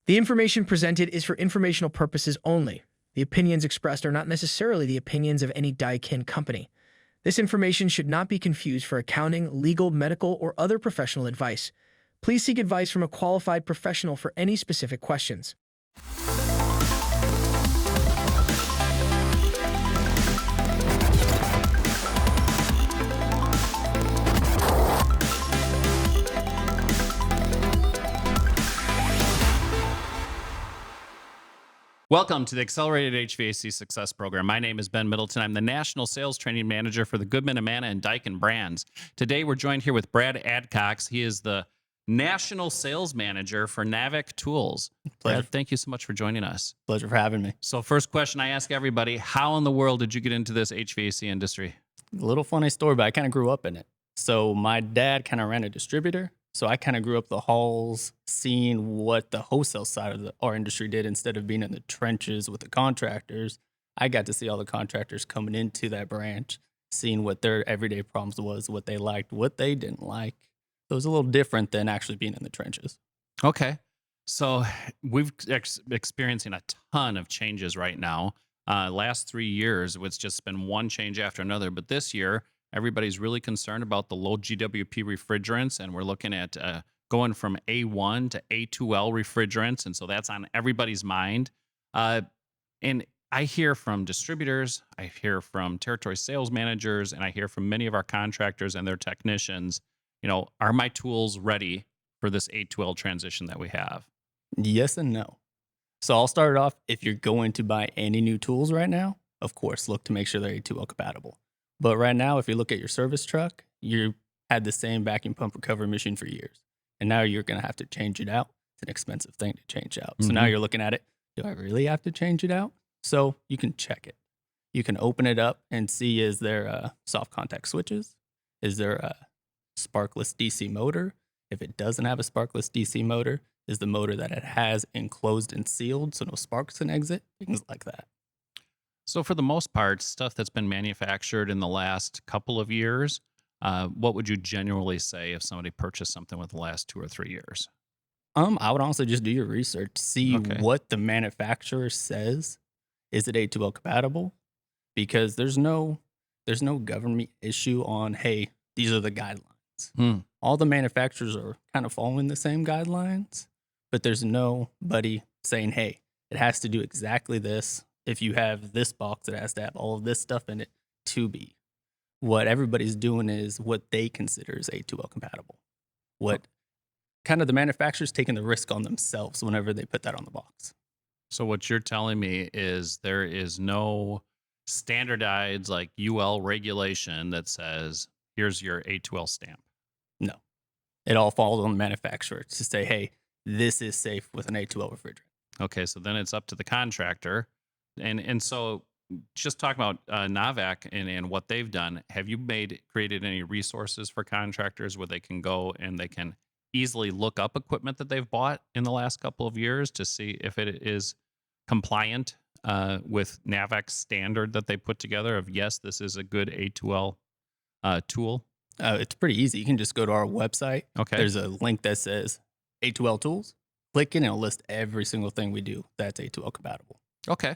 The information presented is for informational purposes only. The opinions expressed are not necessarily the opinions of any Daikin company. This information should not be confused for accounting, legal, medical, or other professional advice. Please seek advice from a qualified professional for any specific questions. Welcome to the Accelerated HVAC Success Program. My name is Ben Middleton. I'm the National Sales Training Manager for the Goodman, Amana, and Daikin brands. Today, we're joined here with Brad Adcox. He is the National Sales Manager for Navac Tools. Pleasure. Brad, thank you so much for joining us. Pleasure for having me. So first question I ask everybody, how in the world did you get into this HVAC industry? A little funny story, but I kind of grew up in it. So my dad kind of ran a distributor. So I kind of grew up the halls, seeing what the wholesale side of our industry did instead of being in the trenches with the contractors. I got to see all the contractors coming into that branch, seeing what their everyday problems was, what they liked, what they didn't like. So it was a little different than actually being in the trenches. Okay. So we've experiencing a ton of changes right now. Last 3 years, it's just been one change after another. But this year, everybody's really concerned about the low GWP refrigerants, and we're looking at going from A1 to A2L refrigerants, and so that's on everybody's mind. And I hear from distributors, I hear from territory sales managers, and I hear from many of our contractors and their technicians, are my tools ready for this A2L transition that we have? Yes and no. So I'll start it off. If you're going to buy any new tools right now, of course, look to make sure they're A2L compatible. But right now, if you look at your service truck, you had the same vacuum pump recovery machine for years. And now you're going to have to change it out. It's an expensive thing to change out. So now you're looking at it. Do I really have to change it out? So you can check it. You can open it up and see, is there soft contact switches? Is there a sparkless DC motor? If it doesn't have a sparkless DC motor, is the motor that it has enclosed and sealed so no sparks can exit? Things like that. So for the most part, stuff that's been manufactured in the last couple of years, what would you generally say if somebody purchased something within the last 2 or 3 years? I would also just do your research, see Okay. what the manufacturer says. Is it A2L compatible? Because there's no government issue on, hey, these are the guidelines. All the manufacturers are kind of following the same guidelines, but there's nobody saying, hey, it has to do exactly this. If you have this box, it has to have all of this stuff in it to be. What everybody's doing is what they consider is A2L compatible. What kind of the manufacturer's taking the risk on themselves whenever they put that on the box. So what you're telling me is there is no standardized like UL regulation that says, here's your A2L stamp. No. It all falls on the manufacturer to say, hey, this is safe with an A2L refrigerant. Okay, so then it's up to the contractor. And so just talking about Navac and what they've done, have you created any resources for contractors where they can go and they can easily look up equipment that they've bought in the last couple of years to see if it is compliant with Navac's standard that they put together of, yes, this is a good A2L tool? It's pretty easy. You can just go to our website. Okay. There's a link that says A2L tools. Click it and it'll list every single thing we do that's A2L compatible. Okay.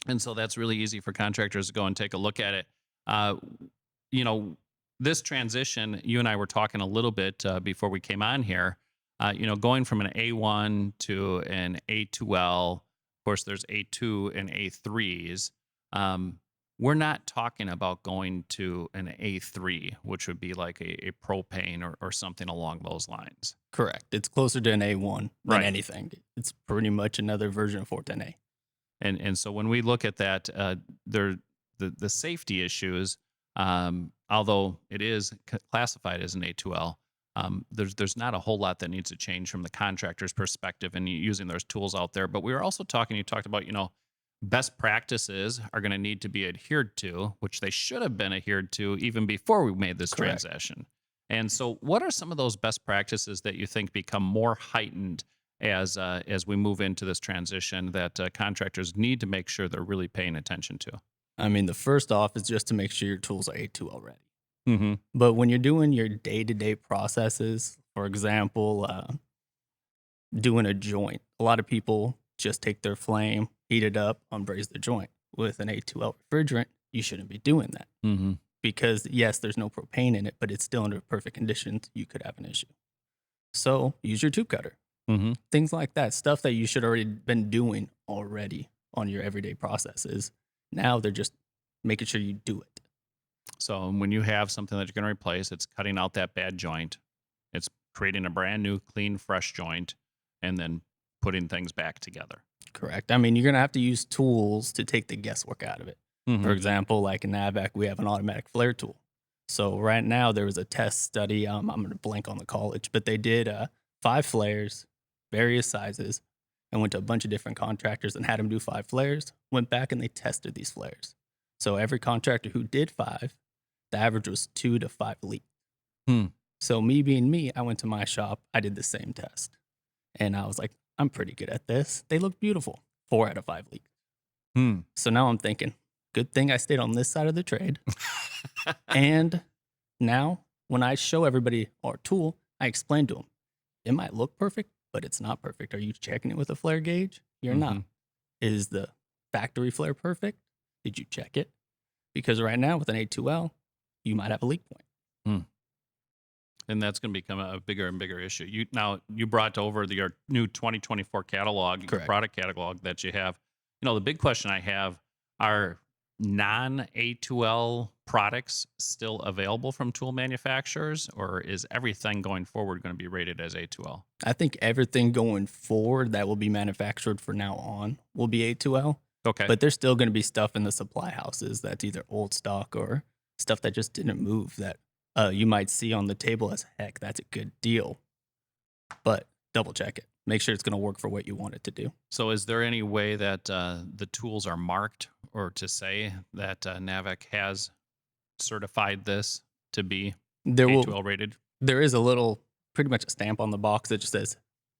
And so that's really easy for contractors to go and take a look at it. This transition, you and I were talking a little bit before we came on here, going from an A1 to an A2L, of course, there's A2 and A3s. We're not talking about going to an A3, which would be like a propane or something along those lines. Correct. It's closer to an A1 than Right. anything. It's pretty much another version of 410A. And so when we look at that, the safety issues, although it is classified as an A2L, there's not a whole lot that needs to change from the contractor's perspective and using those tools out there. But we were also you talked about, best practices are going to need to be adhered to, which they should have been adhered to even before we made this Correct. transition. And so what are some of those best practices that you think become more heightened as we move into this transition that contractors need to make sure they're really paying attention to? I mean, the first off is just to make sure your tools are A2L ready. Mm-hmm. But when you're doing your day-to-day processes, for example, doing a joint. A lot of people just take their flame, heat it up, unbraze the joint. With an A2L refrigerant, you shouldn't be doing that Mm-hmm. because, yes, there's no propane in it, but it's still under perfect conditions. You could have an issue. So use your tube cutter. Mm-hmm. Things like that, stuff that you should already been doing already on your everyday processes. Now they're just making sure you do it. So when you have something that you're going to replace, it's cutting out that bad joint. It's creating a brand new, clean, fresh joint, and then putting things back together. Correct. I mean, you're going to have to use tools to take the guesswork out of it. Mm-hmm. For example, like in Navac, we have an automatic flare tool. So right now there was a test study. I'm going to blank on the college, but they did 5 flares, various sizes, and went to a bunch of different contractors and had them do 5 flares. Went back and they tested these flares. So every contractor who did 5, the average was 2 to 5 leaks. So me being me, I went to my shop. I did the same test, and I was like, I'm pretty good at this. They look beautiful. 4 out of 5 leaks. So now I'm thinking, good thing I stayed on this side of the trade. And now when I show everybody our tool, I explain to them, it might look perfect, but it's not perfect. Are you checking it with a flare gauge? You're not. Is the factory flare perfect? Did you check it? Because right now with an A2L, you might have a leak point. And that's going to become a bigger and bigger issue. You brought over your new 2024 catalog, your Correct. product catalog that you have. The big question I have, are non-A2L products still available from tool manufacturers, or is everything going forward going to be rated as A2L? I think everything going forward that will be manufactured from now on will be A2L. Okay. But there's still going to be stuff in the supply houses that's either old stock or stuff that just didn't move that you might see on the table as, heck, that's a good deal. But double check it. Make sure it's going to work for what you want it to do. So is there any way that the tools are marked or to say that Navac has certified this to be A2L rated? There is a little, pretty much a stamp on the box that just says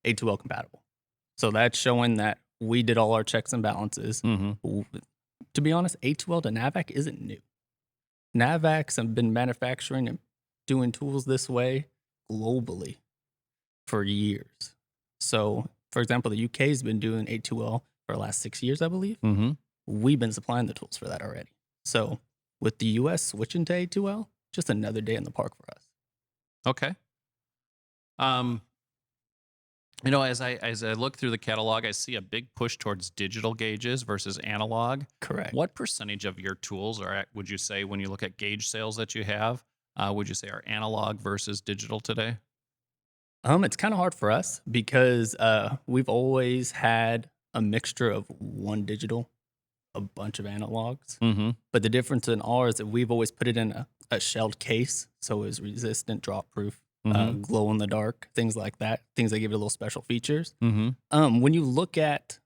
A2L compatible. So that's showing that we did all our checks and balances. To be honest, A2L to Navac isn't new. Navacs have been manufacturing and doing tools this way globally for years. So, for example, the UK has been doing A2L for the last 6 years, I believe. We've been supplying the tools for that already. So, with the US switching to A2L, just another day in the park for us. Okay. As I look through the catalog, I see a big push towards digital gauges versus analog. Correct. What percentage of your tools would you say, when you look at gauge sales that you have, would you say are analog versus digital today? It's kind of hard for us because we've always had a mixture of one digital, a bunch of analogs. But the difference in ours is we've always put it in a shelled case, so it's resistant, drop proof, glow in the dark, things like that, things that give it a little special features. When you look at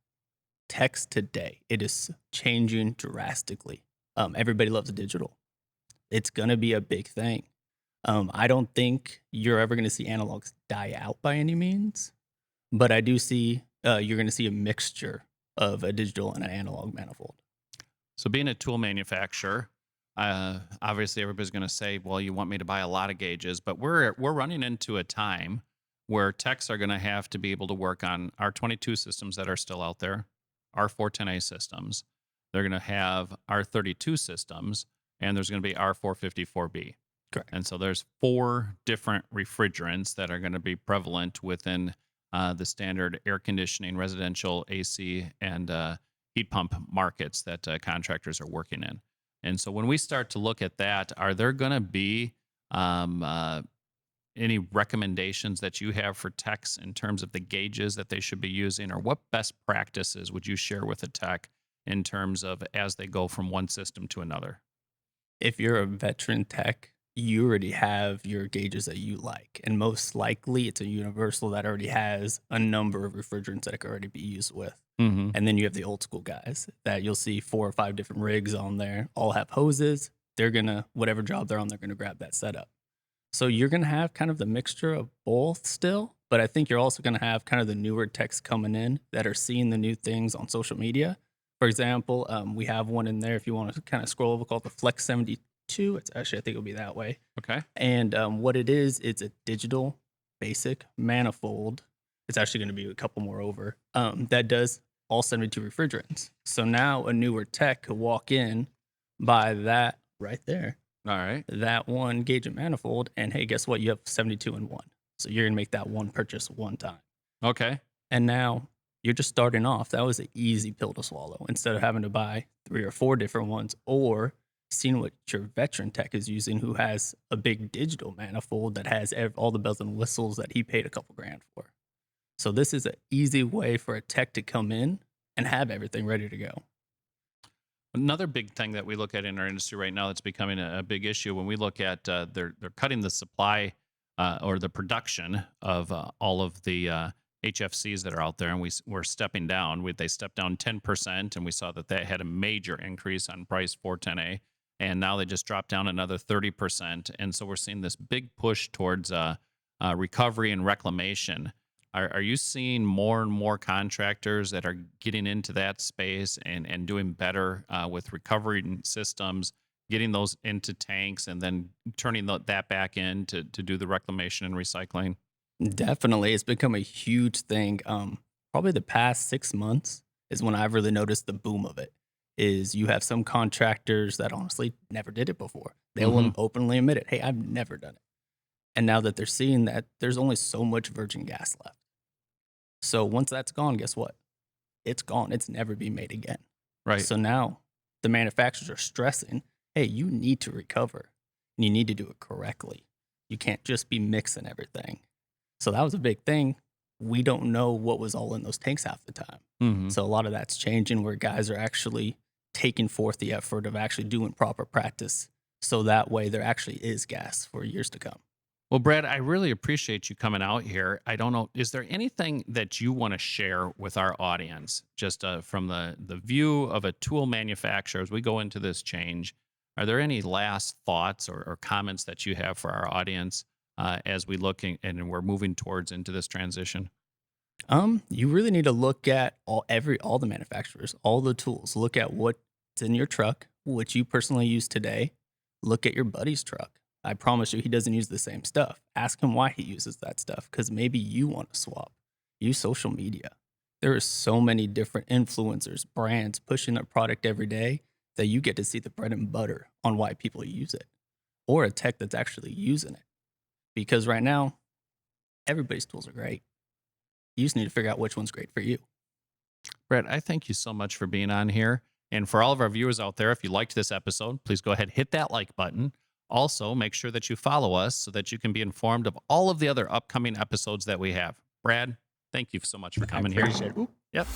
text today, it is changing drastically. Everybody loves digital. It's going to be a big thing. I don't think you're ever going to see analogs die out by any means, but I do see you're going to see a mixture of a digital and an analog manifold. So being a tool manufacturer, obviously everybody's going to say, well, you want me to buy a lot of gauges, but we're running into a time where techs are going to have to be able to work on R22 systems that are still out there, R410A systems. They're going to have R32 systems, and there's going to be R454B. Correct. And so there's 4 different refrigerants that are going to be prevalent within the standard air conditioning, residential, AC, and heat pump markets that contractors are working in. And so when we start to look at that, are there going to be any recommendations that you have for techs in terms of the gauges that they should be using, or what best practices would you share with a tech in terms of as they go from one system to another? If you're a veteran tech, you already have your gauges that you like. And most likely it's a universal that already has a number of refrigerants that it can already be used with. And then you have the old school guys that you'll see 4 or 5 different rigs on there, all have hoses. They're going to, whatever job they're on, they're going to grab that setup. So you're going to have kind of the mixture of both still, but I think you're also going to have kind of the newer techs coming in that are seeing the new things on social media. For example, we have one in there, if you want to kind of scroll over, called the Flex 72. It's actually, I think it'll be that way. Okay. And what it is, it's a digital basic manifold It's actually going to be a couple more over. That does all 72 refrigerants. So now a newer tech could walk in, buy that right there, All right. that one gauge of manifold, and hey, guess what? You have 72 in one. So you're going to make that one purchase one time. Okay. And now you're just starting off. That was an easy pill to swallow instead of having to buy 3 or 4 different ones or seeing what your veteran tech is using who has a big digital manifold that has all the bells and whistles that he paid a couple grand for. So this is an easy way for a tech to come in and have everything ready to go. Another big thing that we look at in our industry right now that's becoming a big issue when we look at they're cutting the supply or the production of all of the HFCs that are out there, and we're stepping down. They stepped down 10%, and we saw that had a major increase on price for 10A, and now they just dropped down another 30%, and so we're seeing this big push towards recovery and reclamation. Are you seeing more and more contractors that are getting into that space and doing better with recovery systems, getting those into tanks and then turning that back in to do the reclamation and recycling? Definitely. It's become a huge thing. Probably the past 6 months is when I've really noticed the boom of it. Is you have some contractors that honestly never did it before. They will openly admit it. Hey, I've never done it. And now that they're seeing that there's only so much virgin gas left. So once that's gone, guess what? It's gone. It's never be made again. Right. So now the manufacturers are stressing, hey, you need to recover and you need to do it correctly. You can't just be mixing everything. So that was a big thing. We don't know what was all in those tanks half the time. So a lot of that's changing where guys are actually taking forth the effort of actually doing proper practice. So that way there actually is gas for years to come. Well, Brad, I really appreciate you coming out here. I don't know, is there anything that you want to share with our audience, just from the view of a tool manufacturer as we go into this change? Are there any last thoughts or comments that you have for our audience as we looking and we're moving towards into this transition? You really need to look at all the manufacturers, all the tools. Look at what's in your truck, what you personally use today. Look at your buddy's truck. I promise you, he doesn't use the same stuff. Ask him why he uses that stuff, because maybe you want to swap. Use social media. There are so many different influencers, brands pushing their product every day that you get to see the bread and butter on why people use it, or a tech that's actually using it. Because right now, everybody's tools are great. You just need to figure out which one's great for you. Brad, I thank you so much for being on here. And for all of our viewers out there, if you liked this episode, please go ahead, hit that like button. Also, make sure that you follow us so that you can be informed of all of the other upcoming episodes that we have. Brad, thank you so much for coming here. I appreciate it. Yep.